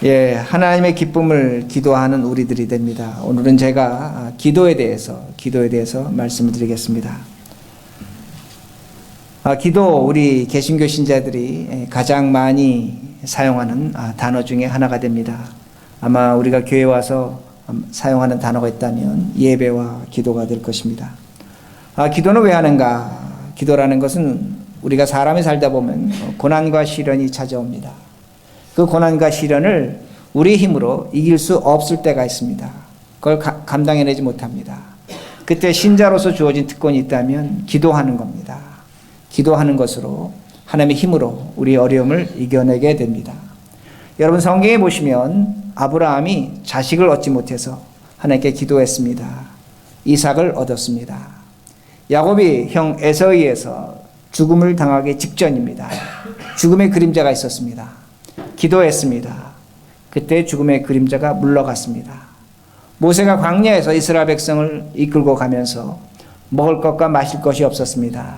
예, 하나님의 기쁨을 기도하는 우리들이 됩니다. 오늘은 제가 기도에 대해서 말씀을 드리겠습니다. 기도, 우리 개신교 신자들이 가장 많이 사용하는 단어 중에 하나가 됩니다. 아마 우리가 교회 와서 사용하는 단어가 있다면 예배와 기도가 될 것입니다. 기도는 왜 하는가? 기도라는 것은 우리가 사람이 살다 보면 고난과 시련이 찾아옵니다. 그 고난과 시련을 우리 힘으로 이길 수 없을 때가 있습니다. 그걸 감당해내지 못합니다. 그때 신자로서 주어진 특권이 있다면 기도하는 겁니다. 기도하는 것으로 하나님의 힘으로 우리의 어려움을 이겨내게 됩니다. 여러분, 성경에 보시면 아브라함이 자식을 얻지 못해서 하나님께 기도했습니다. 이삭을 얻었습니다. 야곱이 형 에서에 의해서 죽음을 당하기 직전입니다. 죽음의 그림자가 있었습니다. 기도했습니다. 그때 죽음의 그림자가 물러갔습니다. 모세가 광야에서 이스라엘 백성을 이끌고 가면서 먹을 것과 마실 것이 없었습니다.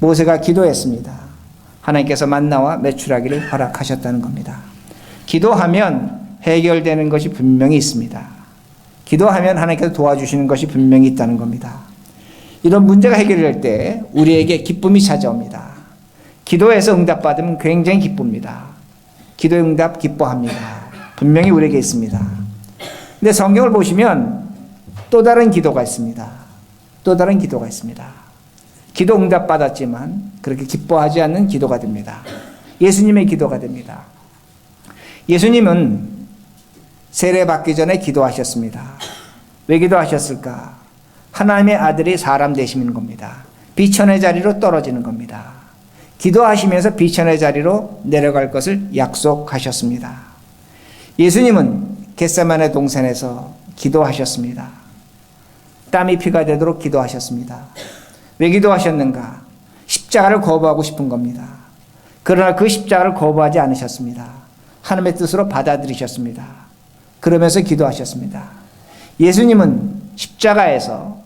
모세가 기도했습니다. 하나님께서 만나와 메추라기를 허락하셨다는 겁니다. 기도하면 해결되는 것이 분명히 있습니다. 기도하면 하나님께서 도와주시는 것이 분명히 있다는 겁니다. 이런 문제가 해결될 때 우리에게 기쁨이 찾아옵니다. 기도해서 응답받으면 굉장히 기쁩니다. 기도의 응답 기뻐합니다. 분명히 우리에게 있습니다. 근데 성경을 보시면 또 다른 기도가 있습니다. 또 다른 기도가 있습니다. 기도 응답 받았지만 그렇게 기뻐하지 않는 기도가 됩니다. 예수님의 기도가 됩니다. 예수님은 세례 받기 전에 기도하셨습니다. 왜 기도하셨을까? 하나님의 아들이 사람 되시는 겁니다. 비천의 자리로 떨어지는 겁니다. 기도하시면서 비천의 자리로 내려갈 것을 약속하셨습니다. 예수님은 겟세마네 동산에서 기도하셨습니다. 땀이 피가 되도록 기도하셨습니다. 왜 기도하셨는가? 십자가를 거부하고 싶은 겁니다. 그러나 그 십자가를 거부하지 않으셨습니다. 하나님의 뜻으로 받아들이셨습니다. 그러면서 기도하셨습니다. 예수님은 십자가에서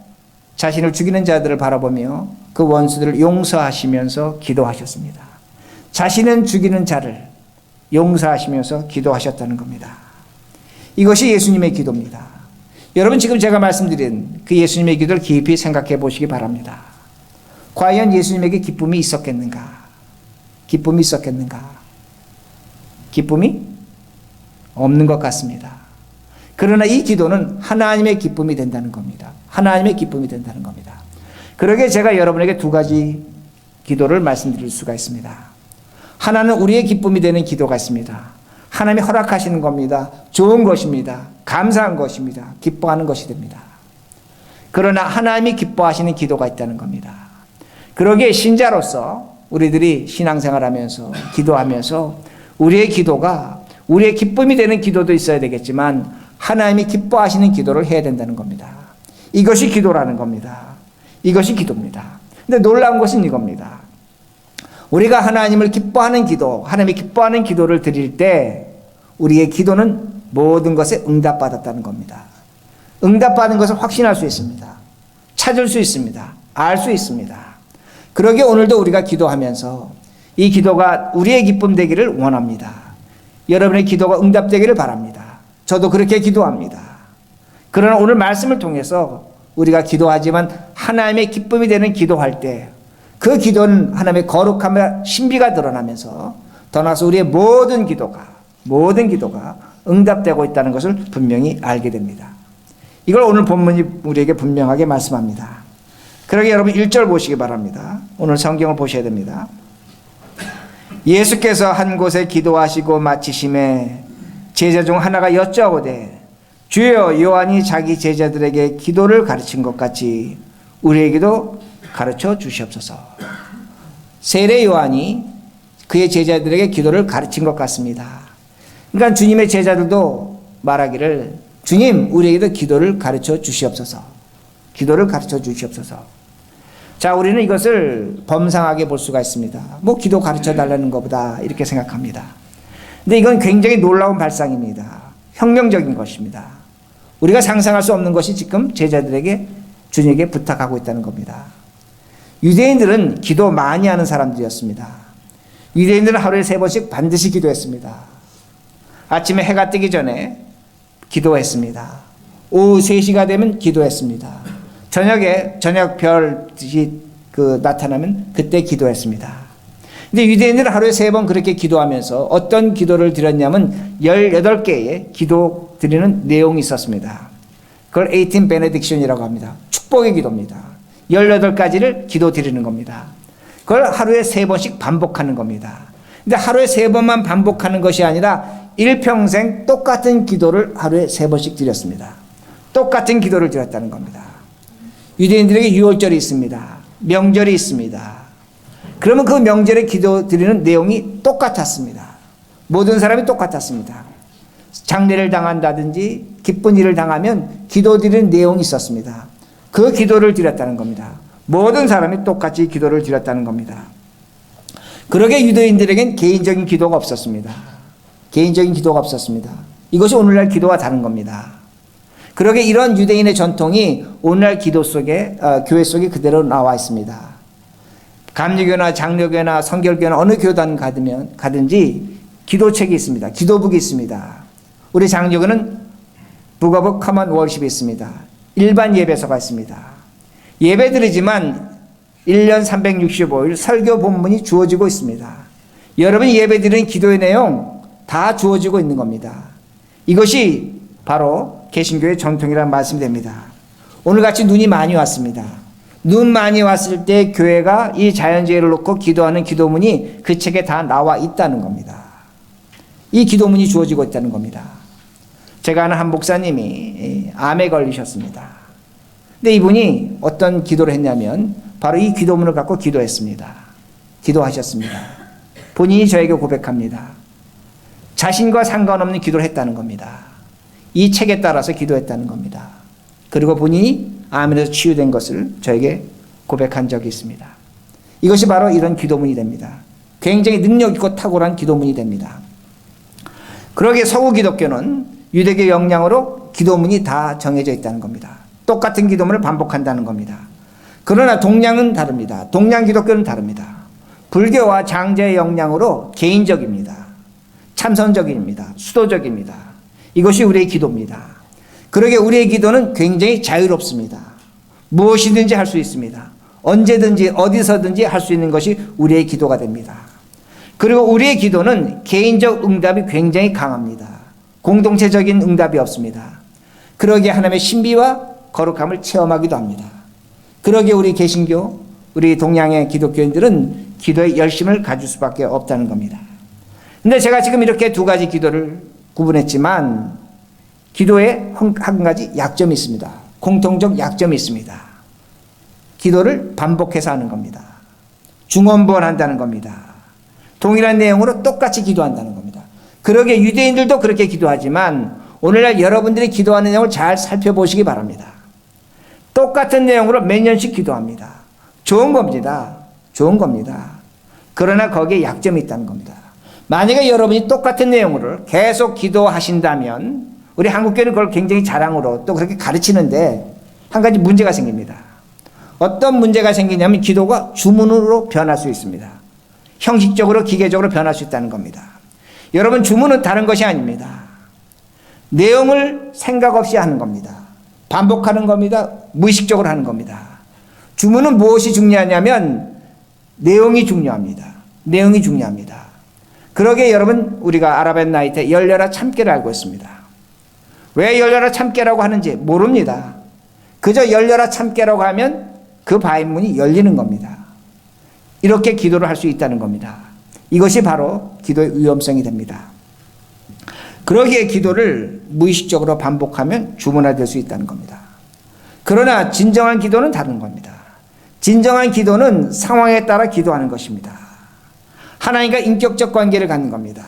자신을 죽이는 자들을 바라보며 그 원수들을 용서하시면서 기도하셨습니다. 자신은 죽이는 자를 용서하시면서 기도하셨다는 겁니다. 이것이 예수님의 기도입니다. 여러분, 지금 제가 말씀드린 그 예수님의 기도를 깊이 생각해 보시기 바랍니다. 과연 예수님에게 기쁨이 있었겠는가? 기쁨이 있었겠는가? 기쁨이 없는 것 같습니다. 그러나 이 기도는 하나님의 기쁨이 된다는 겁니다. 하나님의 기쁨이 된다는 겁니다. 그러게 제가 여러분에게 두 가지 기도를 말씀드릴 수가 있습니다. 하나는 우리의 기쁨이 되는 기도가 있습니다. 하나님이 허락하시는 겁니다. 좋은 것입니다. 감사한 것입니다. 기뻐하는 것이 됩니다. 그러나 하나님이 기뻐하시는 기도가 있다는 겁니다. 그러기에 신자로서 우리들이 신앙생활하면서 기도하면서 우리의 기도가 우리의 기쁨이 되는 기도도 있어야 되겠지만 하나님이 기뻐하시는 기도를 해야 된다는 겁니다. 이것이 기도라는 겁니다. 이것이 기도입니다. 근데 놀라운 것은 이겁니다. 우리가 하나님을 기뻐하는 기도, 하나님이 기뻐하는 기도를 드릴 때 우리의 기도는 모든 것에 응답받았다는 겁니다. 응답받은 것을 확신할 수 있습니다. 찾을 수 있습니다. 알 수 있습니다. 그러기에 오늘도 우리가 기도하면서 이 기도가 우리의 기쁨 되기를 원합니다. 여러분의 기도가 응답되기를 바랍니다. 저도 그렇게 기도합니다. 그러나 오늘 말씀을 통해서 우리가 기도하지만 하나님의 기쁨이 되는 기도할 때 그 기도는 하나님의 거룩함과 신비가 드러나면서 더 나아가서 우리의 모든 기도가 응답되고 있다는 것을 분명히 알게 됩니다. 이걸 오늘 본문이 우리에게 분명하게 말씀합니다. 그러게 여러분 1절 보시기 바랍니다. 오늘 성경을 보셔야 됩니다. 예수께서 한 곳에 기도하시고 마치심에 제자 중 하나가 여짜오되 주여, 요한이 자기 제자들에게 기도를 가르친 것 같이 우리에게도 가르쳐 주시옵소서. 세례 요한이 그의 제자들에게 기도를 가르친 것 같습니다. 그러니까 주님의 제자들도 말하기를 주님, 우리에게도 기도를 가르쳐 주시옵소서. 기도를 가르쳐 주시옵소서. 자, 우리는 이것을 범상하게 볼 수가 있습니다. 뭐 기도 가르쳐 달라는 것보다 이렇게 생각합니다. 근데 이건 굉장히 놀라운 발상입니다. 혁명적인 것입니다. 우리가 상상할 수 없는 것이 지금 제자들에게 주님에게 부탁하고 있다는 겁니다. 유대인들은 기도 많이 하는 사람들이었습니다. 유대인들은 하루에 3번씩 반드시 기도했습니다. 아침에 해가 뜨기 전에 기도했습니다. 오후 3시가 되면 기도했습니다. 저녁에 저녁 별이 나타나면 그때 기도했습니다. 근데 유대인들은 하루에 3번 그렇게 기도하면서 어떤 기도를 드렸냐면 18개의 기도 드리는 내용이 있었습니다. 그걸 18 benediction이라고 합니다. 축복의 기도입니다. 18가지를 기도 드리는 겁니다. 그걸 하루에 3번씩 반복하는 겁니다. 근데 하루에 3번만 반복하는 것이 아니라 일평생 똑같은 기도를 하루에 3번씩 드렸습니다. 똑같은 기도를 드렸다는 겁니다. 유대인들에게 유월절이 있습니다. 명절이 있습니다. 그러면 그 명절에 기도 드리는 내용이 똑같았습니다. 모든 사람이 똑같았습니다. 장례를 당한다든지 기쁜 일을 당하면 기도 드리는 내용이 있었습니다. 그 기도를 드렸다는 겁니다. 모든 사람이 똑같이 기도를 드렸다는 겁니다. 그러게 유대인들에겐 개인적인 기도가 없었습니다. 개인적인 기도가 없었습니다. 이것이 오늘날 기도와 다른 겁니다. 그러게 이런 유대인의 전통이 오늘날 기도 속에 교회 속에 그대로 나와 있습니다. 감리교나 장로교나 성결교나 어느 교단 가든지 기도책이 있습니다. 기도북이 있습니다. 우리 장로교는 Book of Common Worship이 있습니다. 일반 예배서가 있습니다. 예배드리지만 1년 365일 설교 본문이 주어지고 있습니다. 여러분이 예배드리는 기도의 내용 다 주어지고 있는 겁니다. 이것이 바로 개신교의 전통이라는 말씀이 됩니다. 오늘같이 눈이 많이 왔습니다. 눈 많이 왔을 때 교회가 이 자연재해를 놓고 기도하는 기도문이 그 책에 다 나와 있다는 겁니다. 이 기도문이 주어지고 있다는 겁니다. 제가 아는 한 목사님이 암에 걸리셨습니다. 근데 이분이 어떤 기도를 했냐면 바로 이 기도문을 갖고 기도했습니다. 기도하셨습니다. 본인이 저에게 고백합니다. 자신과 상관없는 기도를 했다는 겁니다. 이 책에 따라서 기도했다는 겁니다. 그리고 본인이 암에서 치유된 것을 저에게 고백한 적이 있습니다. 이것이 바로 이런 기도문이 됩니다. 굉장히 능력 있고 탁월한 기도문이 됩니다. 그러기에 서구 기독교는 유대교 영향으로 기도문이 다 정해져 있다는 겁니다. 똑같은 기도문을 반복한다는 겁니다. 그러나 동양은 다릅니다. 동양 기독교는 다릅니다. 불교와 장제의 영향으로 개인적입니다. 참선적입니다. 수도적입니다. 이것이 우리의 기도입니다. 그러게 우리의 기도는 굉장히 자유롭습니다. 무엇이든지 할 수 있습니다. 언제든지 어디서든지 할 수 있는 것이 우리의 기도가 됩니다. 그리고 우리의 기도는 개인적 응답이 굉장히 강합니다. 공동체적인 응답이 없습니다. 그러기에 하나님의 신비와 거룩함을 체험하기도 합니다. 그러기에 우리 개신교, 우리 동양의 기독교인들은 기도에 열심을 가질 수밖에 없다는 겁니다. 근데 제가 지금 이렇게 두 가지 기도를 구분했지만 기도에 한 가지 약점이 있습니다. 공통적 약점이 있습니다. 기도를 반복해서 하는 겁니다. 중원부원한다는 겁니다. 동일한 내용으로 똑같이 기도한다는 겁니다. 그러게 유대인들도 그렇게 기도하지만 오늘날 여러분들이 기도하는 내용을 잘 살펴보시기 바랍니다. 똑같은 내용으로 몇 년씩 기도합니다. 좋은 겁니다. 좋은 겁니다. 그러나 거기에 약점이 있다는 겁니다. 만약에 여러분이 똑같은 내용으로 계속 기도하신다면 우리 한국교회는 그걸 굉장히 자랑으로 또 그렇게 가르치는데 한 가지 문제가 생깁니다. 어떤 문제가 생기냐면 기도가 주문으로 변할 수 있습니다. 형식적으로 기계적으로 변할 수 있다는 겁니다. 여러분 주문은 다른 것이 아닙니다. 내용을 생각 없이 하는 겁니다. 반복하는 겁니다. 무의식적으로 하는 겁니다. 주문은 무엇이 중요하냐면 내용이 중요합니다. 내용이 중요합니다. 그러게 여러분 우리가 아라벤 나이트 열려라 참깨를 알고 있습니다. 왜 열려라 참깨라고 하는지 모릅니다. 그저 열려라 참깨라고 하면 그 바위문이 열리는 겁니다. 이렇게 기도를 할 수 있다는 겁니다. 이것이 바로 기도의 위험성이 됩니다. 그러기에 기도를 무의식적으로 반복하면 주문화될 수 있다는 겁니다. 그러나 진정한 기도는 다른 겁니다. 진정한 기도는 상황에 따라 기도하는 것입니다. 하나님과 인격적 관계를 갖는 겁니다.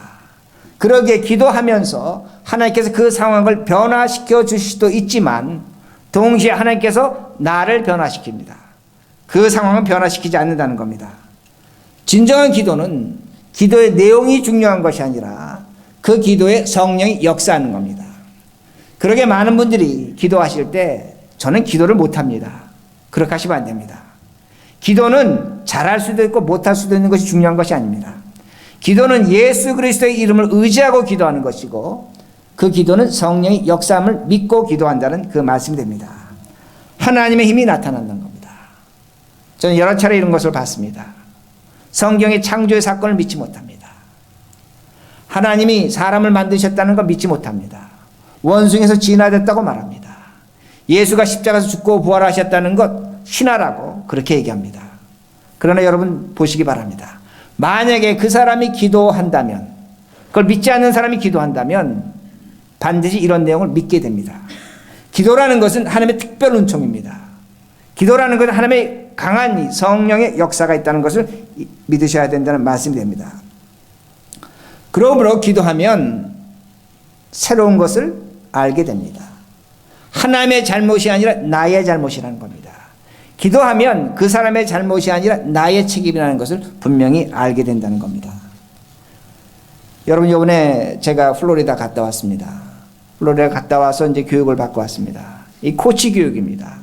그러기에 기도하면서 하나님께서 그 상황을 변화시켜 주실 수도 있지만 동시에 하나님께서 나를 변화시킵니다. 그 상황은 변화시키지 않는다는 겁니다. 진정한 기도는 기도의 내용이 중요한 것이 아니라 그 기도에 성령이 역사하는 겁니다. 그러게 많은 분들이 기도하실 때 저는 기도를 못합니다. 그렇게 하시면 안 됩니다. 기도는 잘할 수도 있고 못할 수도 있는 것이 중요한 것이 아닙니다. 기도는 예수 그리스도의 이름을 의지하고 기도하는 것이고 그 기도는 성령의 역사함을 믿고 기도한다는 그 말씀이 됩니다. 하나님의 힘이 나타난다는 겁니다. 저는 여러 차례 이런 것을 봤습니다. 성경의 창조의 사건을 믿지 못합니다. 하나님이 사람을 만드셨다는 걸 믿지 못합니다. 원숭이에서 진화됐다고 말합니다. 예수가 십자가에서 죽고 부활하셨다는 것 신화라고 그렇게 얘기합니다. 그러나 여러분 보시기 바랍니다. 만약에 그 사람이 기도한다면, 그걸 믿지 않는 사람이 기도한다면 반드시 이런 내용을 믿게 됩니다. 기도라는 것은 하나님의 특별 은총입니다. 기도라는 것은 하나님의 강한 성령의 역사가 있다는 것을 믿으셔야 된다는 말씀이 됩니다. 그러므로 기도하면 새로운 것을 알게 됩니다. 하나님의 잘못이 아니라 나의 잘못이라는 겁니다. 기도하면 그 사람의 잘못이 아니라 나의 책임이라는 것을 분명히 알게 된다는 겁니다. 여러분, 이번에 제가 플로리다 갔다 왔습니다. 플로리다 갔다 와서 이제 교육을 받고 왔습니다. 이 코치 교육입니다.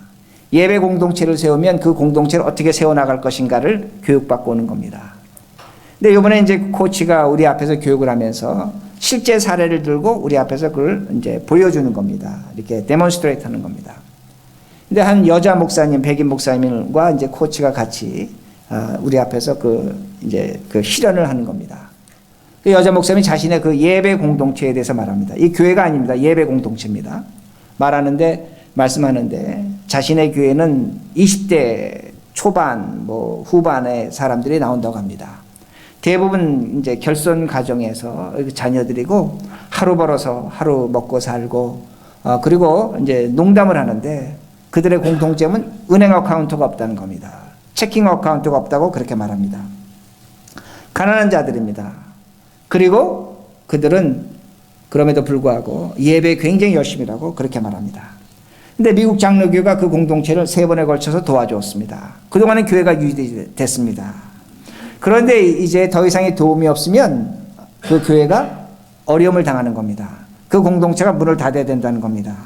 예배 공동체를 세우면 그 공동체를 어떻게 세워나갈 것인가를 교육받고 오는 겁니다. 근데 이번에 이제 코치가 우리 앞에서 교육을 하면서 실제 사례를 들고 우리 앞에서 그걸 이제 보여주는 겁니다. 이렇게 데몬스트레이트 하는 겁니다. 근데 한 여자 목사님, 백인 목사님과 이제 코치가 같이 우리 앞에서 이제 실현을 하는 겁니다. 그 여자 목사님이 자신의 그 예배 공동체에 대해서 말합니다. 이 교회가 아닙니다. 예배 공동체입니다. 말씀하는데 자신의 교회는 20대 초반, 후반의 사람들이 나온다고 합니다. 대부분 이제 결손 가정에서 자녀들이고 하루 벌어서 하루 먹고 살고 그리고 이제 농담을 하는데 그들의 공통점은 은행 어카운트가 없다는 겁니다. 체킹 어카운트가 없다고 그렇게 말합니다. 가난한 자들입니다. 그리고 그들은 그럼에도 불구하고 예배에 굉장히 열심히 하고 그렇게 말합니다. 근데 미국 장로교가 그 공동체를 3번에 걸쳐서 도와주었습니다. 그동안은 교회가 유지됐습니다. 그런데 이제 더 이상의 도움이 없으면 그 교회가 어려움을 당하는 겁니다. 그 공동체가 문을 닫아야 된다는 겁니다.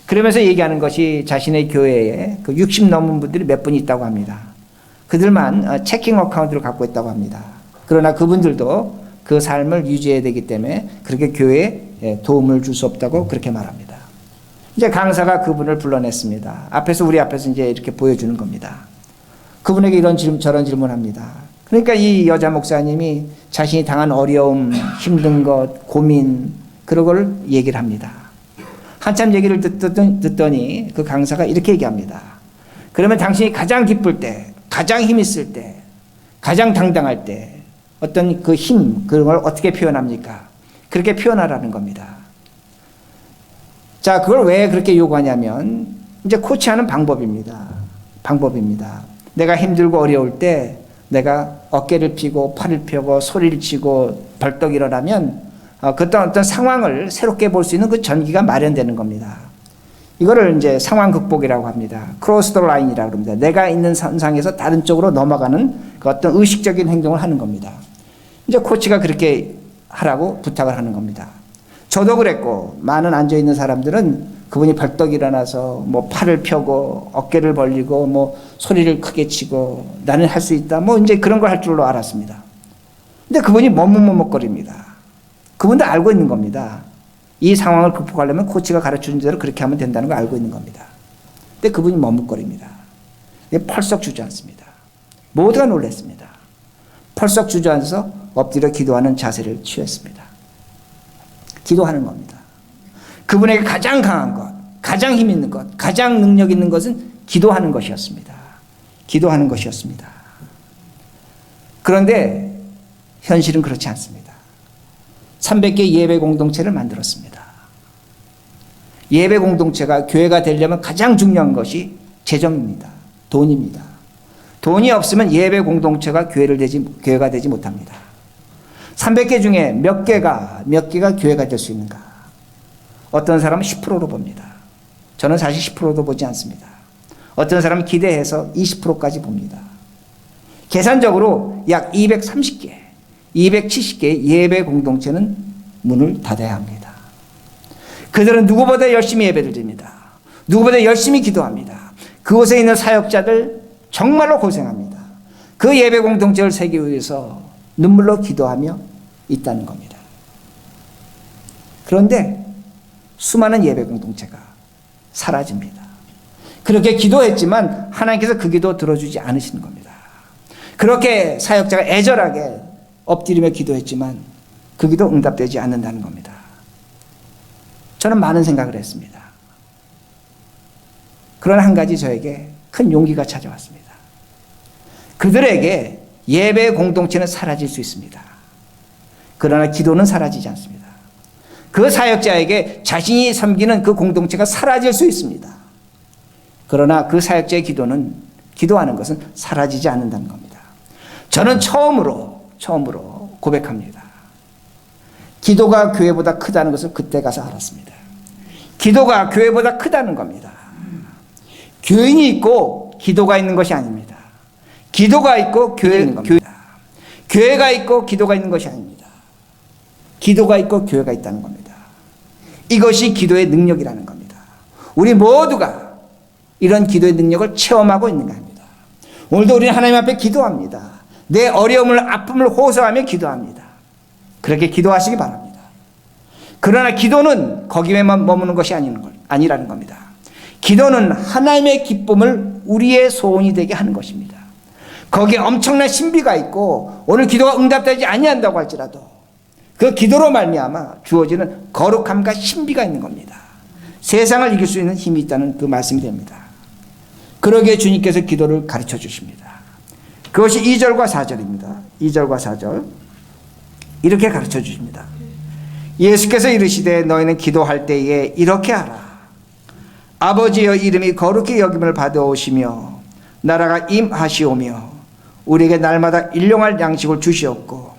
그러면서 얘기하는 것이 자신의 교회에 그 60 넘은 분들이 몇 분이 있다고 합니다. 그들만 체킹 어카운트를 갖고 있다고 합니다. 그러나 그분들도 그 삶을 유지해야 되기 때문에 그렇게 교회에 도움을 줄 수 없다고 그렇게 말합니다. 이제 강사가 그분을 불러냈습니다. 우리 앞에서 이제 이렇게 보여주는 겁니다. 그분에게 저런 질문합니다. 그러니까 이 여자 목사님이 자신이 당한 어려움, 힘든 것, 고민, 그런 걸 얘기를 합니다. 한참 얘기를 듣더니 그 강사가 이렇게 얘기합니다. 그러면 당신이 가장 기쁠 때, 가장 힘 있을 때, 가장 당당할 때 어떤 그 힘, 그런 걸 어떻게 표현합니까? 그렇게 표현하라는 겁니다. 자, 그걸 왜 그렇게 요구하냐면 이제 코치하는 방법입니다. 내가 힘들고 어려울 때 내가 어깨를 펴고 팔을 펴고 소리를 치고 벌떡 일어나면 어떤 상황을 새롭게 볼 수 있는 그 전기가 마련되는 겁니다. 이거를 이제 상황 극복이라고 합니다. 크로스 더 라인이라고 합니다. 내가 있는 선상에서 다른 쪽으로 넘어가는 그 어떤 의식적인 행동을 하는 겁니다. 이제 코치가 그렇게 하라고 부탁을 하는 겁니다. 저도 그랬고 많은 앉아있는 사람들은 그분이 벌떡 일어나서 팔을 펴고 어깨를 벌리고 소리를 크게 치고 나는 할 수 있다 이제 그런 걸 할 줄로 알았습니다. 근데 그분이 머뭇머뭇거립니다. 그분도 알고 있는 겁니다. 이 상황을 극복하려면 코치가 가르쳐준 대로 그렇게 하면 된다는 걸 알고 있는 겁니다. 근데 그분이 머뭇거립니다. 펄썩 주저앉습니다. 모두가 놀랐습니다. 펄썩 주저앉아서 엎드려 기도하는 자세를 취했습니다. 기도하는 겁니다. 그분에게 가장 강한 것, 가장 힘 있는 것, 가장 능력 있는 것은 기도하는 것이었습니다. 기도하는 것이었습니다. 그런데 현실은 그렇지 않습니다. 300개 예배 공동체를 만들었습니다. 예배 공동체가 교회가 되려면 가장 중요한 것이 재정입니다. 돈입니다. 돈이 없으면 예배 공동체가 교회가 되지 못합니다. 300개 중에 몇 개가 교회가 될 수 있는가? 어떤 사람은 10%로 봅니다. 저는 사실 10%도 보지 않습니다. 어떤 사람은 기대해서 20%까지 봅니다. 계산적으로 약 230개, 270개의 예배 공동체는 문을 닫아야 합니다. 그들은 누구보다 열심히 예배를 드립니다. 누구보다 열심히 기도합니다. 그곳에 있는 사역자들 정말로 고생합니다. 그 예배 공동체를 세우기 위해서 눈물로 기도하며 있다는 겁니다. 그런데 수많은 예배 공동체가 사라집니다. 그렇게 기도했지만 하나님께서 그 기도 들어주지 않으시는 겁니다. 그렇게 사역자가 애절하게 엎드리며 기도했지만 그 기도 응답되지 않는다는 겁니다. 저는 많은 생각을 했습니다. 그러나 한 가지 저에게 큰 용기가 찾아왔습니다. 그들에게 예배 공동체는 사라질 수 있습니다. 그러나 기도는 사라지지 않습니다. 그 사역자에게 자신이 섬기는 그 공동체가 사라질 수 있습니다. 그러나 그 사역자의 기도하는 것은 사라지지 않는다는 겁니다. 저는 처음으로 고백합니다. 기도가 교회보다 크다는 것을 그때 가서 알았습니다. 기도가 교회보다 크다는 겁니다. 교인이 있고 기도가 있는 것이 아닙니다. 기도가 있고 교회가 있는 겁니다. 교회가 있고 기도가 있는 것이 아닙니다. 기도가 있고 교회가 있다는 겁니다. 이것이 기도의 능력이라는 겁니다. 우리 모두가 이런 기도의 능력을 체험하고 있는 겁니다. 오늘도 우리는 하나님 앞에 기도합니다. 내 어려움을 아픔을 호소하며 기도합니다. 그렇게 기도하시기 바랍니다. 그러나 기도는 거기에만 머무는 것이 아니라는 겁니다. 기도는 하나님의 기쁨을 우리의 소원이 되게 하는 것입니다. 거기에 엄청난 신비가 있고 오늘 기도가 응답되지 아니한다고 할지라도 그 기도로 말미암아 주어지는 거룩함과 신비가 있는 겁니다. 세상을 이길 수 있는 힘이 있다는 그 말씀이 됩니다. 그러기에 주님께서 기도를 가르쳐 주십니다. 그것이 2절과 4절입니다. 2절과 4절 이렇게 가르쳐 주십니다. 예수께서 이르시되 너희는 기도할 때에 이렇게 하라. 아버지여 이름이 거룩히 여김을 받아오시며 나라가 임하시오며 우리에게 날마다 일용할 양식을 주시옵고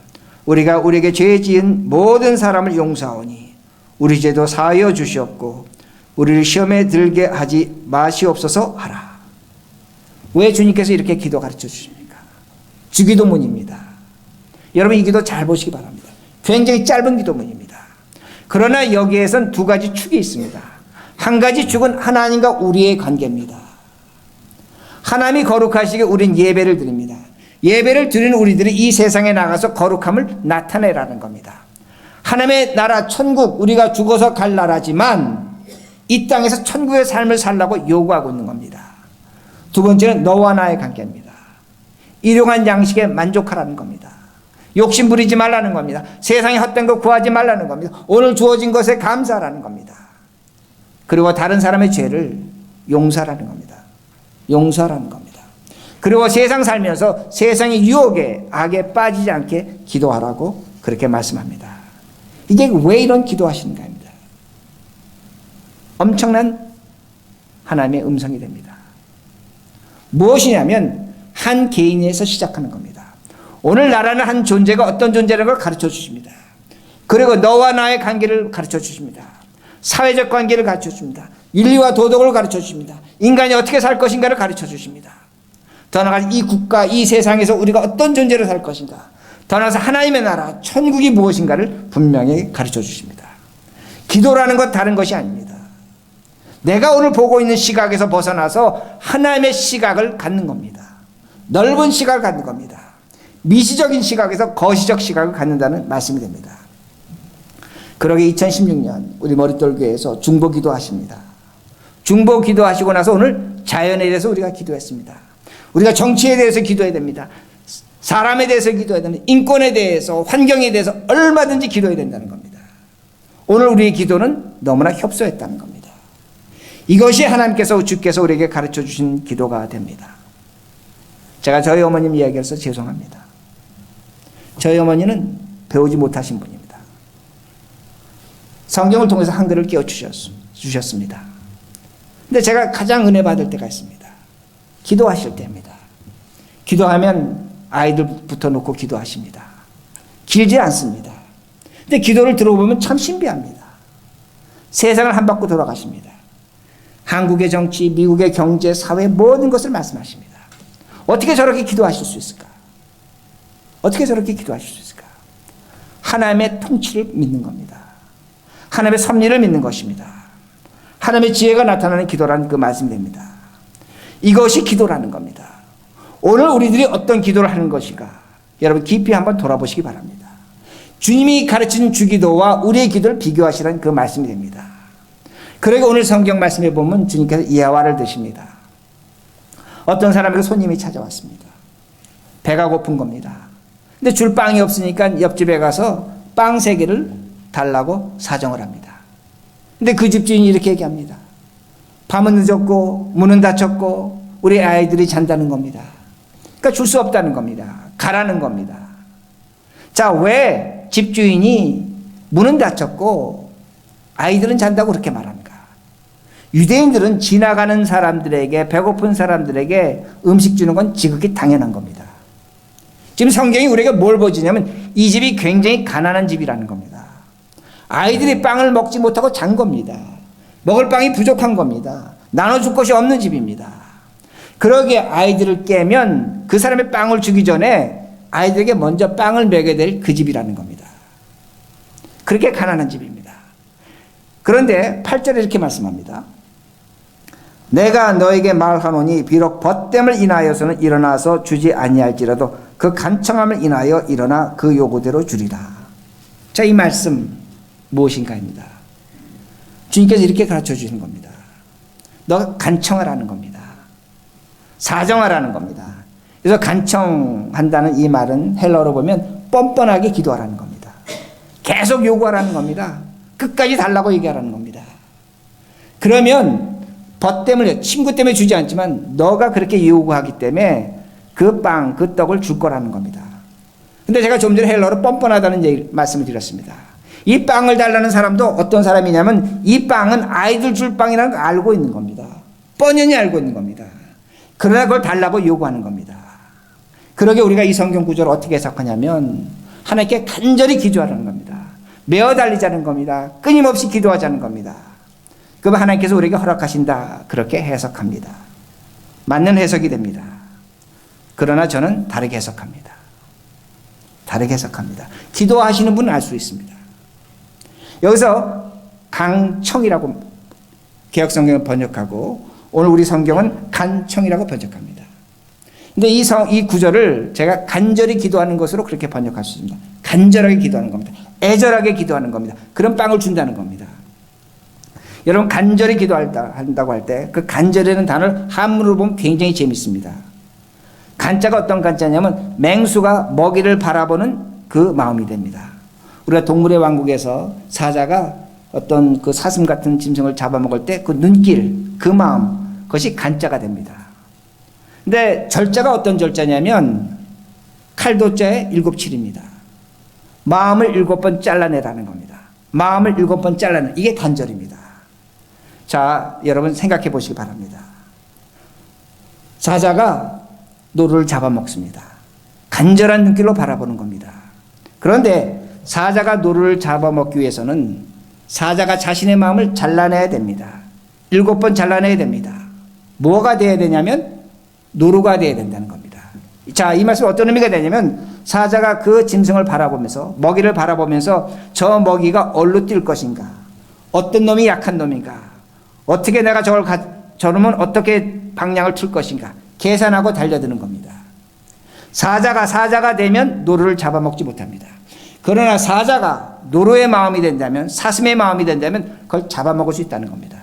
우리가 우리에게 죄 지은 모든 사람을 용서하오니 우리 죄도 사하여 주시옵고 우리를 시험에 들게 하지 마시옵소서 하라. 왜 주님께서 이렇게 기도 가르쳐 주십니까? 주기도문입니다. 여러분 이 기도 잘 보시기 바랍니다. 굉장히 짧은 기도문입니다. 그러나 여기에선 두 가지 축이 있습니다. 한 가지 축은 하나님과 우리의 관계입니다. 하나님이 거룩하시게 우린 예배를 드립니다. 예배를 드리는 우리들이 이 세상에 나가서 거룩함을 나타내라는 겁니다. 하나님의 나라 천국 우리가 죽어서 갈 나라지만 이 땅에서 천국의 삶을 살라고 요구하고 있는 겁니다. 두 번째는 너와 나의 관계입니다. 일용한 양식에 만족하라는 겁니다. 욕심 부리지 말라는 겁니다. 세상에 헛된 거 구하지 말라는 겁니다. 오늘 주어진 것에 감사하라는 겁니다. 그리고 다른 사람의 죄를 용서하라는 겁니다. 용서하라는 겁니다. 그리고 세상 살면서 세상의 유혹에 악에 빠지지 않게 기도하라고 그렇게 말씀합니다. 이게 왜 이런 기도하시는가 합니다. 엄청난 하나님의 음성이 됩니다. 무엇이냐면 한 개인에서 시작하는 겁니다. 오늘 나라는 한 존재가 어떤 존재라는 걸 가르쳐 주십니다. 그리고 너와 나의 관계를 가르쳐 주십니다. 사회적 관계를 가르쳐 줍니다. 윤리와 도덕을 가르쳐 주십니다. 인간이 어떻게 살 것인가를 가르쳐 주십니다. 더 나아가 이 국가, 이 세상에서 우리가 어떤 존재로 살 것인가, 더 나아가서 하나님의 나라, 천국이 무엇인가를 분명히 가르쳐 주십니다. 기도라는 건 다른 것이 아닙니다. 내가 오늘 보고 있는 시각에서 벗어나서 하나님의 시각을 갖는 겁니다. 넓은 시각을 갖는 겁니다. 미시적인 시각에서 거시적 시각을 갖는다는 말씀이 됩니다. 그러게 2016년 우리 머릿돌교회에서 중보기도 하십니다. 중보기도 하시고 나서 오늘 자연에 대해서 우리가 기도했습니다. 우리가 정치에 대해서 기도해야 됩니다. 사람에 대해서 기도해야 됩니다. 인권에 대해서, 환경에 대해서 얼마든지 기도해야 된다는 겁니다. 오늘 우리의 기도는 너무나 협소했다는 겁니다. 이것이 하나님께서 주께서 우리에게 가르쳐 주신 기도가 됩니다. 제가 저희 어머님 이야기해서 죄송합니다. 저희 어머니는 배우지 못하신 분입니다. 성경을 통해서 한글을 깨워주셨습니다. 근데 제가 가장 은혜 받을 때가 있습니다. 기도하실 때입니다. 기도하면 아이들부터 놓고 기도하십니다. 길지 않습니다. 근데 기도를 들어보면 참 신비합니다. 세상을 한 바퀴 돌아가십니다. 한국의 정치, 미국의 경제, 사회 모든 것을 말씀하십니다. 어떻게 저렇게 기도하실 수 있을까? 어떻게 저렇게 기도하실 수 있을까? 하나님의 통치를 믿는 겁니다. 하나님의 섭리를 믿는 것입니다. 하나님의 지혜가 나타나는 기도라는 그 말씀이 됩니다. 이것이 기도라는 겁니다. 오늘 우리들이 어떤 기도를 하는 것인가? 여러분 깊이 한번 돌아보시기 바랍니다. 주님이 가르친 주기도와 우리의 기도를 비교하시라는 그 말씀이 됩니다. 그리고 오늘 성경 말씀에 보면 주님께서 예화를 드십니다. 어떤 사람에게 손님이 찾아왔습니다. 배가 고픈 겁니다. 근데 줄 빵이 없으니까 옆집에 가서 빵 3개를 달라고 사정을 합니다. 근데 그 집주인이 이렇게 얘기합니다. 밤은 늦었고 문은 닫혔고 우리 아이들이 잔다는 겁니다. 그러니까 줄 수 없다는 겁니다. 가라는 겁니다. 자, 왜 집주인이 문은 닫혔고 아이들은 잔다고 그렇게 말합니까? 유대인들은 지나가는 사람들에게, 배고픈 사람들에게 음식 주는 건 지극히 당연한 겁니다. 지금 성경이 우리에게 뭘 보여주냐면 이 집이 굉장히 가난한 집이라는 겁니다. 아이들이 빵을 먹지 못하고 잔 겁니다. 먹을 빵이 부족한 겁니다. 나눠줄 것이 없는 집입니다. 그러기에 아이들을 깨면 그 사람의 빵을 주기 전에 아이들에게 먼저 빵을 먹여야 될 그 집이라는 겁니다. 그렇게 가난한 집입니다. 그런데 8절에 이렇게 말씀합니다. 내가 너에게 말하노니 비록 벗됨을 인하여서는 일어나서 주지 아니할지라도 그 간청함을 인하여 일어나 그 요구대로 주리라. 자, 이 말씀 무엇인가입니다. 주님께서 이렇게 가르쳐 주시는 겁니다. 너가 간청하라는 겁니다. 사정하라는 겁니다. 그래서 간청한다는 이 말은 헬라어로 보면 뻔뻔하게 기도하라는 겁니다. 계속 요구하라는 겁니다. 끝까지 달라고 얘기하라는 겁니다. 그러면 벗됨을 친구 때문에 주지 않지만 너가 그렇게 요구하기 때문에 그 빵, 그 떡을 줄 거라는 겁니다. 근데 제가 좀 전에 헬라어로 뻔뻔하다는 말씀을 드렸습니다. 이 빵을 달라는 사람도 어떤 사람이냐면 이 빵은 아이들 줄 빵이라는 걸 알고 있는 겁니다. 뻔연히 알고 있는 겁니다. 그러나 그걸 달라고 요구하는 겁니다. 그러게 우리가 이 성경 구절을 어떻게 해석하냐면 하나님께 간절히 기도하라는 겁니다. 매어 달리자는 겁니다. 끊임없이 기도하자는 겁니다. 그러면 하나님께서 우리에게 허락하신다. 그렇게 해석합니다. 맞는 해석이 됩니다. 그러나 저는 다르게 해석합니다. 다르게 해석합니다. 기도하시는 분은 알 수 있습니다. 여기서 강청이라고 개역성경을 번역하고 오늘 우리 성경은 간청이라고 번역합니다. 근데 이 구절을 제가 간절히 기도하는 것으로 그렇게 번역할 수 있습니다. 간절하게 기도하는 겁니다. 애절하게 기도하는 겁니다. 그런 빵을 준다는 겁니다. 여러분 간절히 기도한다고 할 때 그 간절이라는 단어를 한문으로 보면 굉장히 재밌습니다. 간자가 어떤 간자냐면 맹수가 먹이를 바라보는 그 마음이 됩니다. 우리가 동물의 왕국에서 사자가 어떤 그 사슴 같은 짐승을 잡아먹을 때 그 눈길, 그 마음, 그것이 간자가 됩니다. 근데 절자가 어떤 절자냐면 칼도자의 7칠입니다. 마음을 7번 잘라내라는 겁니다. 마음을 7번 잘라내. 이게 간절입니다. 자, 여러분 생각해 보시기 바랍니다. 사자가 노루를 잡아먹습니다. 간절한 눈길로 바라보는 겁니다. 그런데 사자가 노루를 잡아먹기 위해서는 사자가 자신의 마음을 잘라내야 됩니다. 7번 잘라내야 됩니다. 뭐가 돼야 되냐면 노루가 돼야 된다는 겁니다. 자, 이 말씀은 어떤 의미가 되냐면 사자가 그 짐승을 바라보면서 먹이를 바라보면서 저 먹이가 어디로 뛸 것인가, 어떤 놈이 약한 놈인가, 어떻게 내가 저놈은 어떻게 방향을 틀 것인가 계산하고 달려드는 겁니다. 사자가 되면 노루를 잡아먹지 못합니다. 그러나 사자가 노루의 마음이 된다면, 사슴의 마음이 된다면 그걸 잡아먹을 수 있다는 겁니다.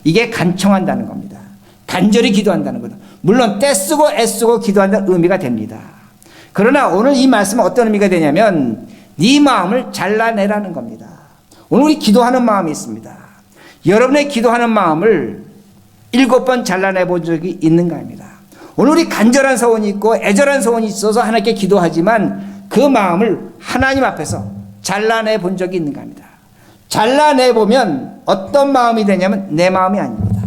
이게 간청한다는 겁니다. 간절히 기도한다는 거다. 물론 떼쓰고 애쓰고 기도한다는 의미가 됩니다. 그러나 오늘 이 말씀은 어떤 의미가 되냐면 네 마음을 잘라내라는 겁니다. 오늘 우리 기도하는 마음이 있습니다. 여러분의 기도하는 마음을 7번 잘라내 본 적이 있는가 합니다. 오늘 우리 간절한 소원이 있고 애절한 소원이 있어서 하나님께 기도하지만 그 마음을 하나님 앞에서 잘라내 본 적이 있는가 합니다. 잘라내 보면 어떤 마음이 되냐면 내 마음이 아닙니다.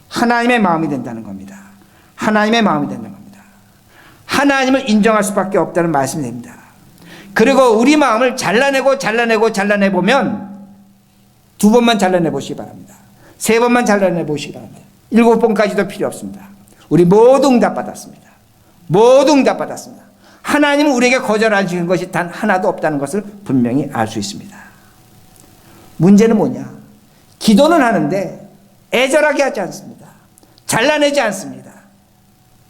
하나님의 마음이 된다는 겁니다. 하나님의 마음이 된다는 겁니다. 하나님을 인정할 수밖에 없다는 말씀이 됩니다. 그리고 우리 마음을 잘라내보면 2번만 잘라내 보시기 바랍니다. 3번만 잘라내 보시기 바랍니다. 7번까지도 필요 없습니다. 우리 모두 응답받았습니다. 모두 응답받았습니다. 하나님은 우리에게 거절하시는 것이 단 하나도 없다는 것을 분명히 알 수 있습니다. 문제는 뭐냐? 기도는 하는데 애절하게 하지 않습니다. 잘라내지 않습니다.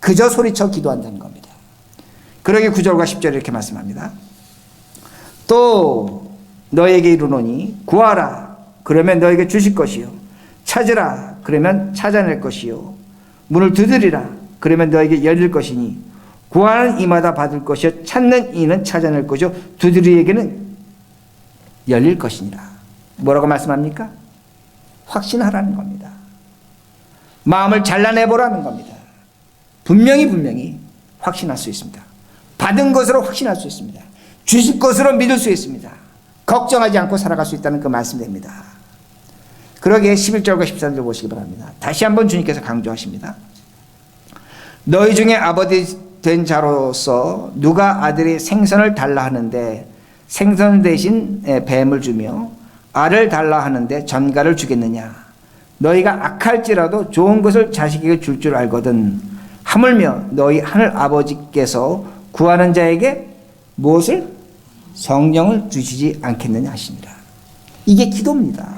그저 소리쳐 기도한다는 겁니다. 그러기 9절과 10절에 이렇게 말씀합니다. 또 너에게 이르노니 구하라 그러면 너에게 주실 것이요 찾으라 그러면 찾아낼 것이요 문을 두드리라 그러면 너에게 열릴 것이니 구하는 이마다 받을 것이요 찾는 이는 찾아낼 것이요 두드리에게는 열릴 것이니라. 뭐라고 말씀합니까? 확신하라는 겁니다. 마음을 잘라내보라는 겁니다. 분명히 확신할 수 있습니다. 받은 것으로 확신할 수 있습니다. 주실 것으로 믿을 수 있습니다. 걱정하지 않고 살아갈 수 있다는 그 말씀입니다. 그러기에 11절과 13절 보시기 바랍니다. 다시 한번 주님께서 강조하십니다. 너희 중에 아버지 된 자로서 누가 아들이 생선을 달라 하는데 생선 대신 뱀을 주며 알을 달라 하는데 전갈을 주겠느냐. 너희가 악할지라도 좋은 것을 자식에게 줄 줄 알거든. 하물며 너희 하늘 아버지께서 구하는 자에게 무엇을? 성령을 주시지 않겠느냐 하십니다. 이게 기도입니다.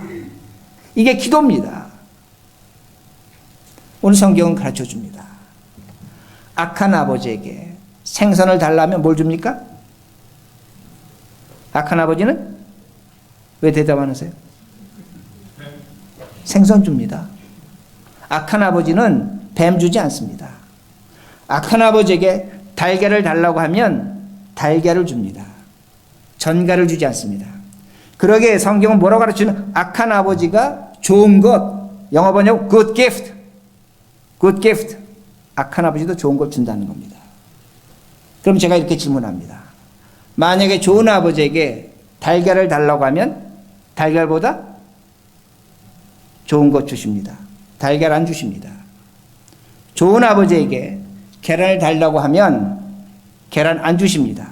이게 기도입니다. 오늘 성경은 가르쳐 줍니다. 악한 아버지에게 생선을 달라면 뭘 줍니까? 악한 아버지는 왜 대답 안 하세요? 생선 줍니다. 악한 아버지는 뱀 주지 않습니다. 악한 아버지에게 달걀을 달라고 하면 달걀을 줍니다. 전갈을 주지 않습니다. 그러기에 성경은 뭐라고 가르치는? 악한 아버지가 좋은 것, 영어 번역 good gift, good gift. 악한 아버지도 좋은 걸 준다는 겁니다. 그럼 제가 이렇게 질문합니다. 만약에 좋은 아버지에게 달걀을 달라고 하면 달걀보다 좋은 것 주십니다. 달걀 안 주십니다. 좋은 아버지에게 계란을 달라고 하면 계란 안 주십니다.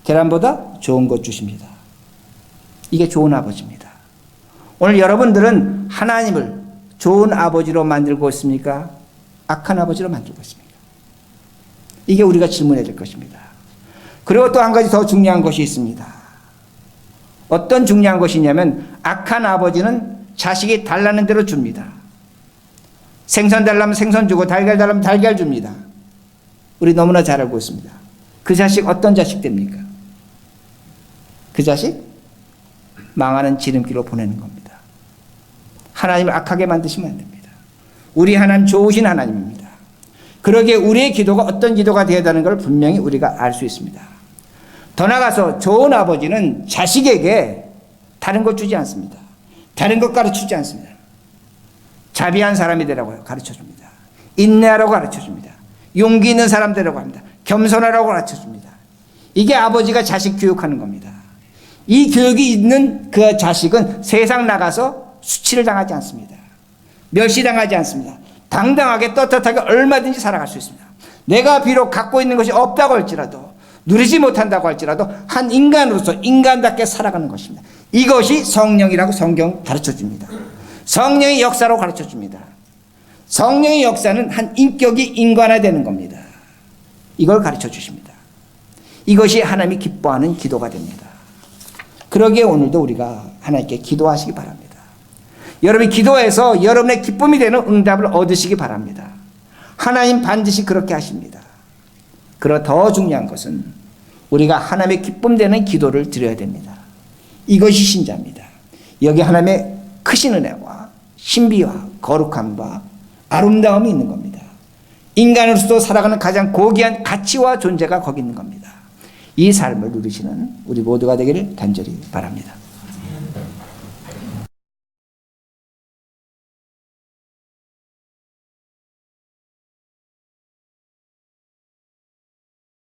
계란보다 좋은 것 주십니다. 이게 좋은 아버지입니다. 오늘 여러분들은 하나님을 좋은 아버지로 만들고 있습니까? 악한 아버지로 만들고 있습니까? 이게 우리가 질문해야 될 것입니다. 그리고 또 한 가지 더 중요한 것이 있습니다. 어떤 중요한 것이냐면 악한 아버지는 자식이 달라는 대로 줍니다. 생선 달라면 생선 주고 달걀 달라면 달걀 줍니다. 우리 너무나 잘 알고 있습니다. 그 자식 어떤 자식 됩니까? 그 자식 망하는 지름길로 보내는 겁니다. 하나님을 악하게 만드시면 안 됩니다. 우리 하나님 좋으신 하나님입니다. 그러기에 우리의 기도가 어떤 기도가 되어야 하는 걸 분명히 우리가 알 수 있습니다. 더 나아가서 좋은 아버지는 자식에게 다른 것 주지 않습니다. 다른 것 가르치지 않습니다. 자비한 사람이 되라고 가르쳐줍니다. 인내하라고 가르쳐줍니다. 용기 있는 사람 되라고 합니다. 겸손하라고 가르쳐줍니다. 이게 아버지가 자식 교육하는 겁니다. 이 교육이 있는 그 자식은 세상 나가서 수치를 당하지 않습니다. 멸시당하지 않습니다. 당당하게 떳떳하게 얼마든지 살아갈 수 있습니다. 내가 비록 갖고 있는 것이 없다고 할지라도 누리지 못한다고 할지라도 한 인간으로서 인간답게 살아가는 것입니다. 이것이 성령이라고 성경 가르쳐줍니다. 성령의 역사로 가르쳐줍니다. 성령의 역사는 한 인격이 인간화되는 겁니다. 이걸 가르쳐주십니다. 이것이 하나님이 기뻐하는 기도가 됩니다. 그러기에 오늘도 우리가 하나님께 기도하시기 바랍니다. 여러분이 기도해서 여러분의 기쁨이 되는 응답을 얻으시기 바랍니다. 하나님 반드시 그렇게 하십니다. 그러나 더 중요한 것은 우리가 하나님의 기쁨 되는 기도를 드려야 됩니다. 이것이 신자입니다. 여기 하나님의 크신 은혜와 신비와 거룩함과 아름다움이 있는 겁니다. 인간으로서 살아가는 가장 고귀한 가치와 존재가 거기 있는 겁니다. 이 삶을 누리시는 우리 모두가 되기를 간절히 바랍니다.